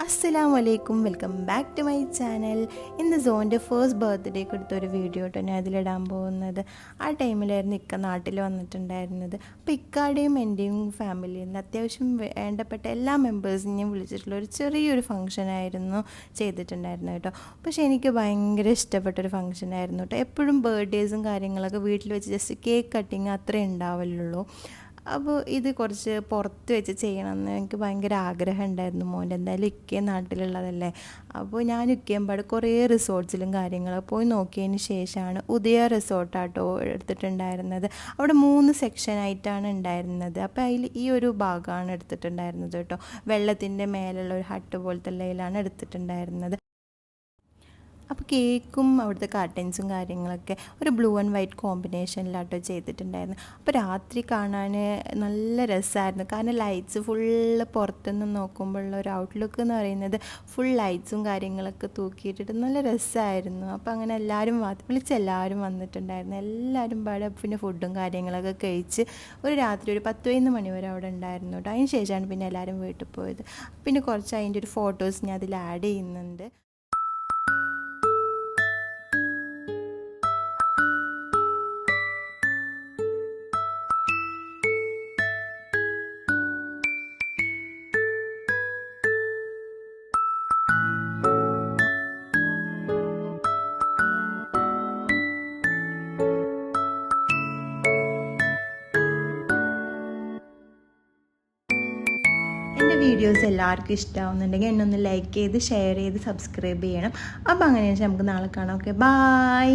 Assalamualaikum, welcome back to my channel. ഇന്ന് സോൻ്റെ first ബർത്ത്ഡേക്ക് എടുത്തൊരു വീഡിയോ കേട്ടോ ഞാൻ അതിലിടാൻ പോകുന്നത്. ആ ടൈമിലായിരുന്നു ഇക്ക നാട്ടിൽ വന്നിട്ടുണ്ടായിരുന്നത്. അപ്പോൾ ഇക്കാടെയും എൻ്റെയും ഫാമിലിയിൽ നിന്ന് അത്യാവശ്യം വേണ്ടപ്പെട്ട എല്ലാ മെമ്പേഴ്സിനെയും വിളിച്ചിട്ടുള്ള ഒരു ചെറിയൊരു ഫംഗ്ഷനായിരുന്നു ചെയ്തിട്ടുണ്ടായിരുന്നത് കേട്ടോ. പക്ഷേ എനിക്ക് ഭയങ്കര ഇഷ്ടപ്പെട്ടൊരു ഫംഗ്ഷനായിരുന്നു കേട്ടോ. എപ്പോഴും ബർത്ത്ഡേസും കാര്യങ്ങളൊക്കെ വീട്ടിൽ വെച്ച് ജസ്റ്റ് കേക്ക് കട്ടിങ് അത്രേ ഉണ്ടാവുള്ളൂ. അപ്പോൾ ഇത് കുറച്ച് പുറത്ത് വെച്ച് ചെയ്യണമെന്ന് എനിക്ക് ഭയങ്കര ആഗ്രഹം ഉണ്ടായിരുന്നു. മോൻ്റെ എന്തായാലും ഇക്കയും നാട്ടിലുള്ളതല്ലേ. അപ്പോൾ ഞാൻ ഇക്കയുമ്പാട് കുറേ റിസോർട്ട്സിലും കാര്യങ്ങളൊക്കെ പോയി നോക്കിയതിന് ശേഷമാണ് ഉദയ റിസോർട്ടാട്ടോ എടുത്തിട്ടുണ്ടായിരുന്നത്. അവിടെ 3 സെക്ഷനായിട്ടാണ് ഉണ്ടായിരുന്നത്. അപ്പോൾ അതിൽ ഈ ഒരു ഭാഗമാണ് എടുത്തിട്ടുണ്ടായിരുന്നത് കേട്ടോ. വെള്ളത്തിൻ്റെ മേലുള്ള ഒരു ഹട്ട് പോലത്തെ ഉള്ളതിലാണ് എടുത്തിട്ടുണ്ടായിരുന്നത്. അപ്പോൾ കേക്കും അവിടുത്തെ കർട്ടൻസും കാര്യങ്ങളൊക്കെ ഒരു ബ്ലൂ ആൻഡ് വൈറ്റ് കോമ്പിനേഷനിലാട്ടോ ചെയ്തിട്ടുണ്ടായിരുന്നു. അപ്പോൾ രാത്രി കാണാൻ നല്ല രസമായിരുന്നു. കാരണം ലൈറ്റ്സ് ഫുള്ള് പുറത്തുനിന്ന് നോക്കുമ്പോഴുള്ള ഒരു ഔട്ട്ലുക്ക് എന്ന് പറയുന്നത് ഫുൾ ലൈറ്റ്സും കാര്യങ്ങളൊക്കെ തൂക്കിയിട്ടിട്ട് നല്ല രസമായിരുന്നു. അപ്പോൾ അങ്ങനെ എല്ലാവരും വിളിച്ചെല്ലാവരും വന്നിട്ടുണ്ടായിരുന്നു. എല്ലാവരും പാടെ പിന്നെ ഫുഡും കാര്യങ്ങളൊക്കെ കഴിച്ച് ഒരു രാത്രി ഒരു 10-11 മണി വരെ അവിടെ ഉണ്ടായിരുന്നു കേട്ടോ. അതിന് ശേഷമാണ് പിന്നെ എല്ലാവരും വീട്ടിൽ പോയത്. പിന്നെ കുറച്ച് അതിൻ്റെ ഒരു ഫോട്ടോസ് ഞാൻ അതിൽ ആഡ് ചെയ്യുന്നുണ്ട്. എൻ്റെ വീഡിയോസ് എല്ലാവർക്കും ഇഷ്ടമാവുന്നുണ്ടെങ്കിൽ എന്നെ ഒന്ന് ലൈക്ക് ചെയ്ത് ഷെയർ ചെയ്ത് സബ്സ്ക്രൈബ് ചെയ്യണം. അപ്പോൾ അങ്ങനെ നമുക്ക് നാളെ കാണാം. Okay, by.